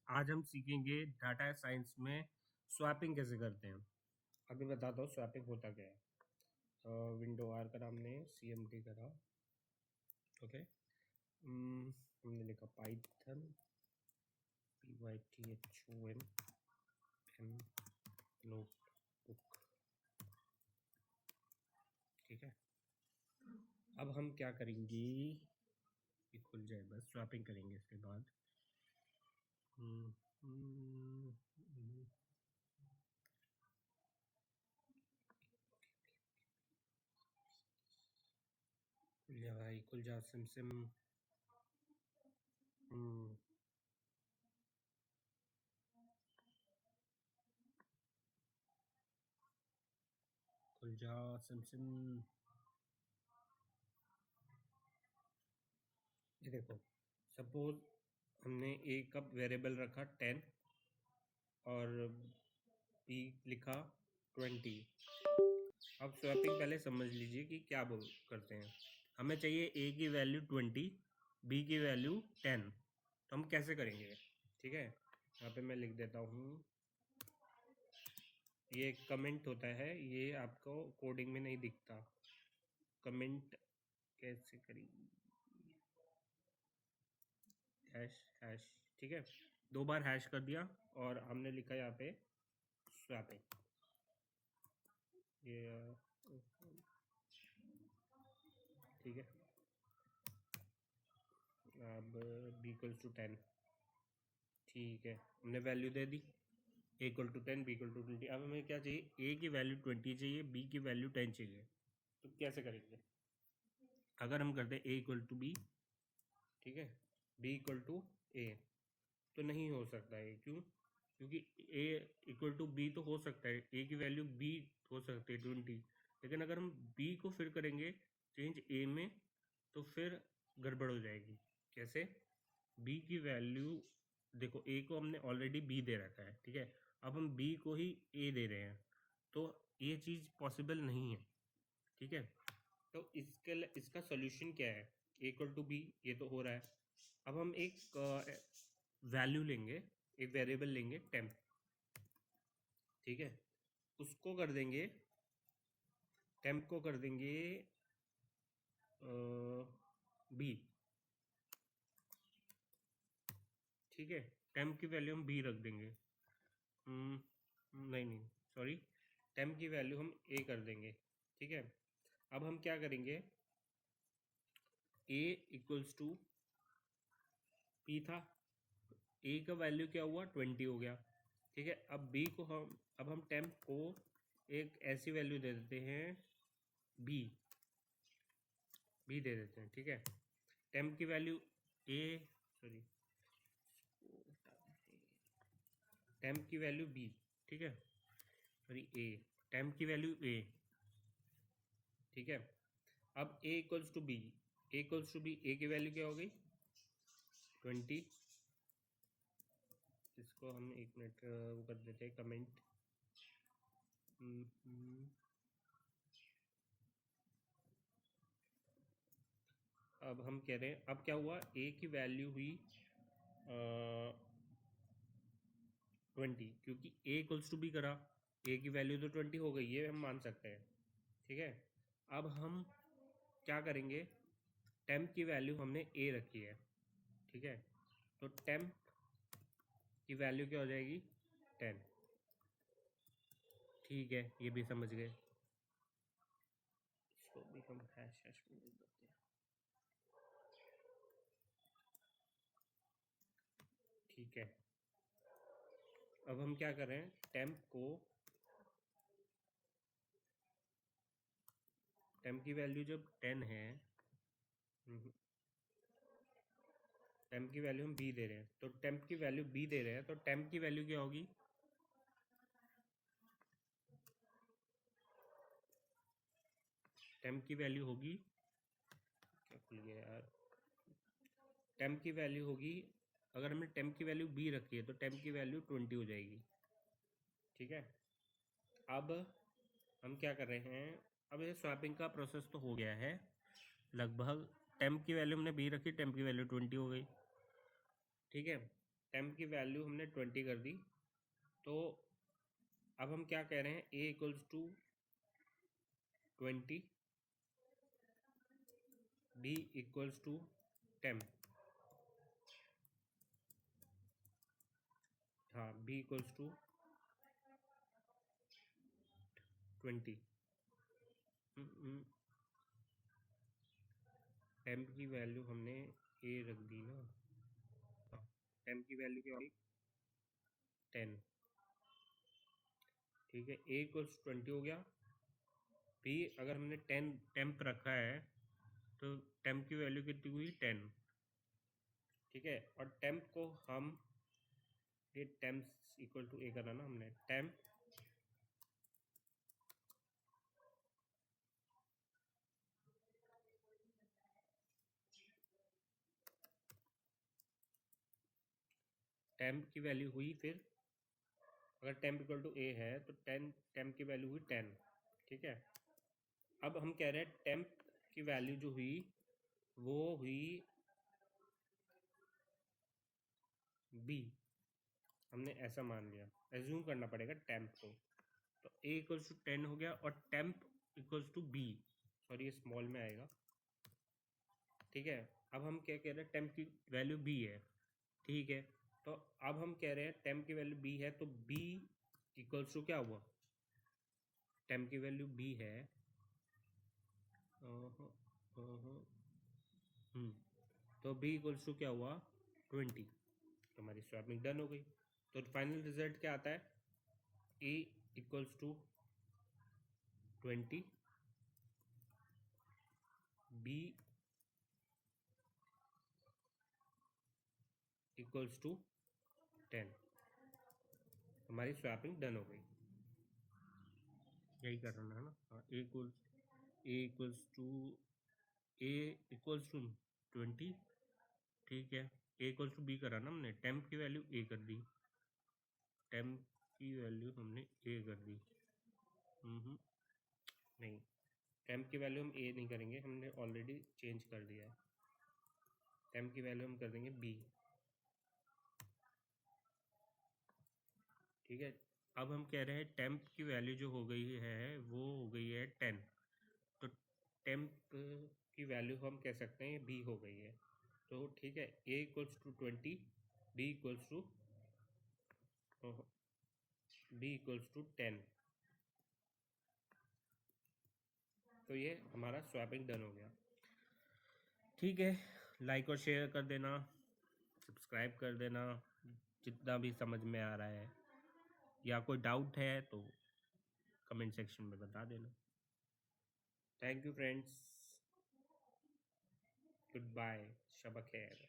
आज हम सीखेंगे डाटा साइंस में स्वैपिंग कैसे करते हैं। अभी बताता हूँ स्वैपिंग होता क्या है। विंडो आर का हमने CMD करा। ओके, हमने लिखा पाइथन PYTHON M नोटबुक। ठीक है, अब हम क्या करेंगे, ये खुल जाए बस, स्वैपिंग करेंगे इसके बाद। खुल जा भाई, खुल जा सिम सिम। खुल जा सिम सिम। ये देखो, सपोज हमने ए का वेरिएबल रखा 10 और बी लिखा 20। अब स्वैपिंग पहले समझ लीजिए कि क्या बोल करते हैं। हमें चाहिए ए की वैल्यू 20, बी की वैल्यू 10। तो हम कैसे करेंगे, ठीक है। यहाँ पे मैं लिख देता हूँ, ये कमेंट होता है, ये आपको कोडिंग में नहीं दिखता। कमेंट कैसे करेंगे, हैश हैश, ठीक है। 2 बार हैश कर दिया और हमने लिखा यहाँ पे स्वैपिंग। ये ठीक है। अब बी इक्वल्स टू 10, ठीक है, हमने वैल्यू दे दी a equal to 10, b equal to 20। अब हमें क्या चाहिए, ए की वैल्यू 20 चाहिए, बी की वैल्यू 10 चाहिए। तो कैसे करेंगे, अगर हम करते हैं ए इक्वल टू बी, ठीक है, बी इक्वल टू ए, तो नहीं हो सकता है। क्यों? क्योंकि ए इक्वल टू बी तो हो सकता है, ए की वैल्यू बी हो सकती है 20, लेकिन अगर हम बी को फिर करेंगे चेंज ए में, तो फिर गड़बड़ हो जाएगी। कैसे? बी की वैल्यू देखो, ए को हमने ऑलरेडी बी दे रखा है, ठीक है, अब हम बी को ही ए दे रहे हैं, तो ये चीज़ पॉसिबल नहीं है, ठीक है। तो इसका सोल्यूशन क्या है, ए इक्वल टू बी, ये तो हो रहा है। अब हम एक वैल्यू लेंगे, एक वेरिएबल लेंगे टेम्प, ठीक है, उसको कर देंगे, टेम्प को कर देंगे बी, ठीक है, टेम्प की वैल्यू हम बी रख देंगे। नहीं नहीं, सॉरी, टेम्प की वैल्यू हम ए कर देंगे, ठीक है। अब हम क्या करेंगे, ए इक्वल्स टू पी था, ए का वैल्यू क्या हुआ, 20 हो गया, ठीक है। अब हम टेम्प को एक ऐसी वैल्यू दे देते हैं, बी दे देते हैं, ठीक है। टेम्प की वैल्यू ए, सॉरी, टेम्प की वैल्यू बी, ठीक है, सॉरी ए, टेम्प की वैल्यू ए, ठीक है। अब ए इक्वल्स टू बी, ए की वैल्यू क्या हो गई, 20। इसको हम 1 मिनट वो कर देते हैं कमेंट। अब हम कह रहे हैं, अब क्या हुआ, ए की वैल्यू हुई 20, क्योंकि ए इक्वल्स टू बी करा, ए की वैल्यू तो 20 हो गई, ये हम मान सकते हैं, ठीक है। अब हम क्या करेंगे, टेम्प की वैल्यू हमने ए रखी है, ठीक है, तो टेम्प की वैल्यू क्या हो जाएगी, 10, ठीक है, ये भी समझ गए। इसको भी हम हैश हैश में लिख देते हैं, ठीक है। अब हम क्या कर रहे हैं, टेम्प की वैल्यू जब 10 है, टेम्प की वैल्यू हम बी दे रहे हैं, तो टेम्प की वैल्यू बी दे रहे हैं, तो टेम्प की वैल्यू क्या होगी, टेम्प की वैल्यू होगी, क्या खुल गया यार, टेम्प की वैल्यू होगी, अगर हमने टेम्प की वैल्यू बी रखी है तो टेम्प की वैल्यू 20 हो जाएगी, ठीक है। अब हम क्या कर रहे हैं, अब ये स्वैपिंग का प्रोसेस तो हो गया है लगभग। टेम्प की वैल्यू हमने बी रखी, टेम्प की वैल्यू 20 हो गई, ठीक है। टेम्प की वैल्यू हमने 20 कर दी। तो अब हम क्या कह रहे हैं, A equals to 20, B equals to temp. हाँ, बी इक्वल्स टू 20। टेम्प की वैल्यू हमने ए रख दी ना। हाँ, टेम्प की वैल्यू क्या होगी, 10। ठीक है, ए इक्वल्स 20 हो गया। बी अगर हमने 10 टेम्प रखा है तो टेम्प की वैल्यू कितनी हुई, 10। ठीक है, और टेम्प को हम ये टेम्प इक्वल टू ए करना ना हमने, टेम्प टेम्प की वैल्यू हुई, फिर अगर टेम्प इक्वल टू ए है तो टेम्प की वैल्यू हुई 10। ठीक है, अब हम कह रहे हैं टेम्प की वैल्यू जो हुई वो हुई बी। हमने ऐसा मान लिया, एज्यूम करना पड़ेगा टेम्प को। तो ए इक्वल्स टू 10 हो गया और temp equals to b, sorry ये स्मॉल में आएगा। ठीक है, अब हम क्या कह रहे हैं, टेम्प की वैल्यू बी है। ठीक है, तो अब हम कह रहे हैं टेम्प की वैल्यू बी है, तो बी इक्वल्स टू क्या हुआ, टेम्प की वैल्यू बी है। अह, अह, तो बी इक्वल्स टू क्या हुआ, 20। तो हमारी स्वैपिंग डन हो गई। तो फाइनल रिजल्ट क्या आता है, A equals to 20, B equals to 10। हमारी स्वैपिंग डन हो गई। यही करना है ना। हाँ, ए इक्वल्स टू 20। ठीक है, ए इक्वल्स टू बी करा ना हमने, टेम्प की वैल्यू ए कर दी, टेम्प की वैल्यू हमने ए कर दी। नहीं, टेम्प की वैल्यू हम ए नहीं करेंगे, हमने ऑलरेडी चेंज कर दिया है। टेम्प की वैल्यू हम कर देंगे बी। ठीक है, अब हम कह रहे हैं टेम्प की वैल्यू जो हो गई है वो हो गई है 10। तो टेम्प की वैल्यू हम कह सकते हैं बी हो गई है। तो ठीक है, A equals to 20, B equals to 10। तो ये हमारा स्वैपिंग डन हो गया। ठीक है, लाइक और शेयर कर देना, सब्सक्राइब कर देना जितना भी समझ में आ रहा है, या कोई डाउट है तो कमेंट सेक्शन में बता देना। Thank you friends, good bye, शब खैर।